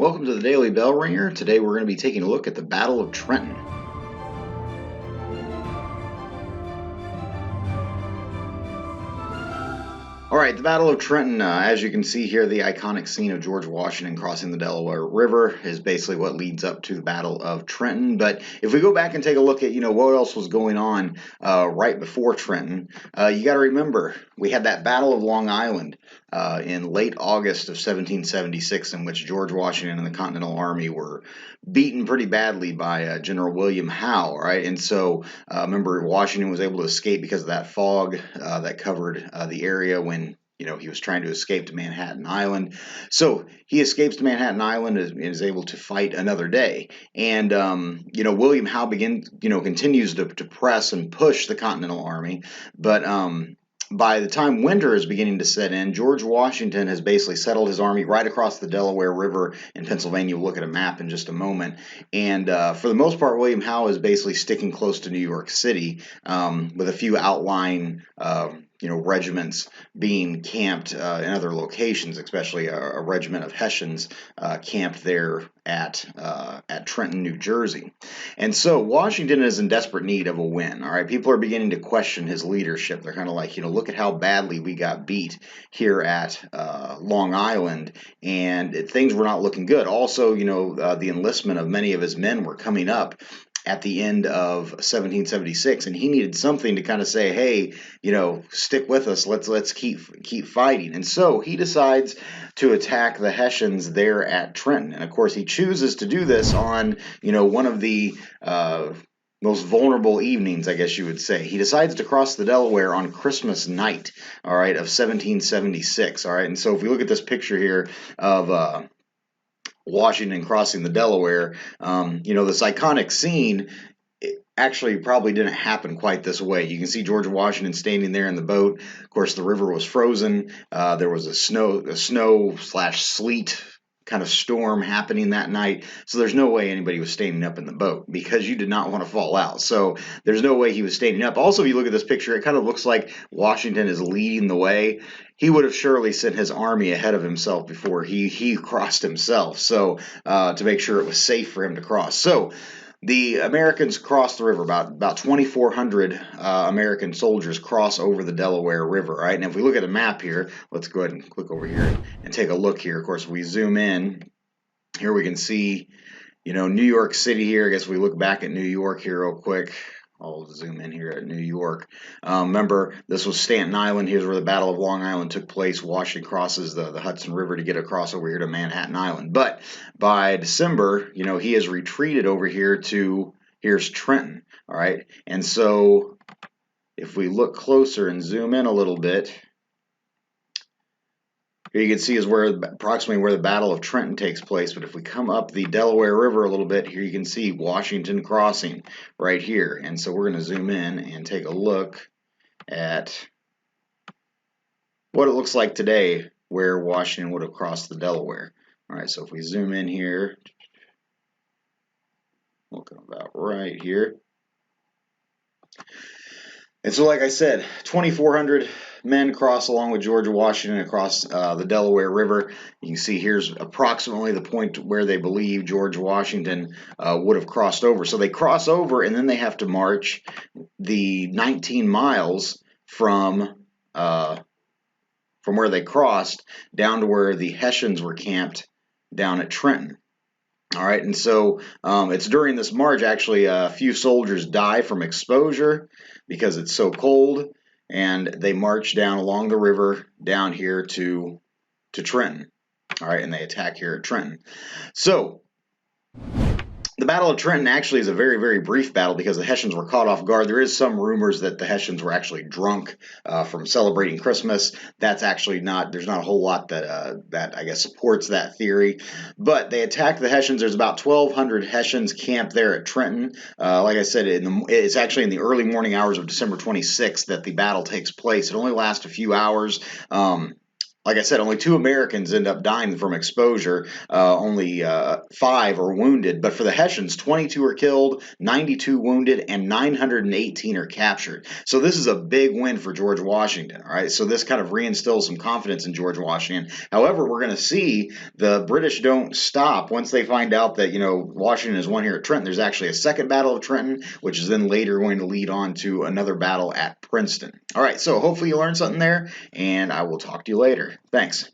Welcome to the Daily Bellringer. Today we're going to be taking a look at the Battle of Trenton. All right, the Battle of Trenton, as you can see here, the iconic scene of George Washington crossing the Delaware River is basically what leads up to the Battle of Trenton. But if we go back and take a look at, what else was going on right before Trenton, you got to remember we had that Battle of Long Island in late August of 1776, in which George Washington and the Continental Army were beaten pretty badly by General William Howe, right? And so remember, Washington was able to escape because of that fog that covered the area when he was trying to escape to Manhattan Island. So he escapes to Manhattan Island and is able to fight another day. And William Howe continues to press and push the Continental Army, but by the time winter is beginning to set in, George Washington has basically settled his army right across the Delaware River in Pennsylvania. We'll look at a map in just a moment. And for the most part, William Howe is basically sticking close to New York City with a few outlying regiments being camped in other locations, especially a regiment of Hessians camped there at Trenton, New Jersey. And so Washington is in desperate need of a win. All right, people are beginning to question his leadership. They're kind of like, look at how badly we got beat here at Long Island, and things were not looking good. Also, the enlistment of many of his men were coming up at the end of 1776, and he needed something to kind of say, hey, stick with us, let's keep fighting. And so he decides to attack the Hessians there at Trenton. And of course he chooses to do this on one of the most vulnerable evenings, I guess you would say. He decides to cross the Delaware on Christmas night, all right, of 1776. All right, and so if we look at this picture here of Washington crossing the Delaware, this iconic scene actually probably didn't happen quite this way. You can see George Washington standing there in the boat. Of course, the river was frozen. There was a snow/sleet kind of storm happening that night. So there's no way anybody was standing up in the boat because you did not want to fall out. So there's no way he was standing up. Also, if you look at this picture, it kind of looks like Washington is leading the way. He would have surely sent his army ahead of himself before he crossed himself, so to make sure it was safe for him to cross. So the Americans cross the river. About 2,400 American soldiers cross over the Delaware River. Right, and if we look at a map here, let's go ahead and click over here and take a look here. Of course, if we zoom in, here we can see, New York City here. I guess we look back at New York here real quick. I'll zoom in here at New York. Remember, this was Staten Island. Here's where the Battle of Long Island took place. Washington crosses the Hudson River to get across over here to Manhattan Island. But by December, he has retreated over here to, here's Trenton. All right. And so if we look closer and zoom in a little bit, here you can see is approximately where the Battle of Trenton takes place. But if we come up the Delaware River a little bit, here you can see Washington crossing right here. And so we're going to zoom in and take a look at what it looks like today where Washington would have crossed the Delaware. All right, so if we zoom in here, looking about right here. And so, like I said, 2,400 men cross along with George Washington across the Delaware River. You can see here's approximately the point where they believe George Washington would have crossed over. So they cross over, and then they have to march the 19 miles from where they crossed down to where the Hessians were camped down at Trenton. All right, and so it's during this march, actually, a few soldiers die from exposure because it's so cold, and they march down along the river down here to Trenton. All right, and they attack here at Trenton. So the Battle of Trenton actually is a very, very brief battle because the Hessians were caught off guard. There is some rumors that the Hessians were actually drunk from celebrating Christmas. That's actually not, there's not a whole lot that I guess supports that theory. But they attack the Hessians. There's about 1,200 Hessians camped there at Trenton. Like I said, it's actually in the early morning hours of December 26th that the battle takes place. It only lasts a few hours. Like I said, only 2 Americans end up dying from exposure. Only 5 are wounded. But for the Hessians, 22 are killed, 92 wounded, and 918 are captured. So this is a big win for George Washington. All right. So this kind of reinstills some confidence in George Washington. However, we're going to see the British don't stop once they find out that Washington has won here at Trenton. There's actually a second Battle of Trenton, which is then later going to lead on to another battle at Princeton. All right. So hopefully you learned something there, and I will talk to you later. Thanks.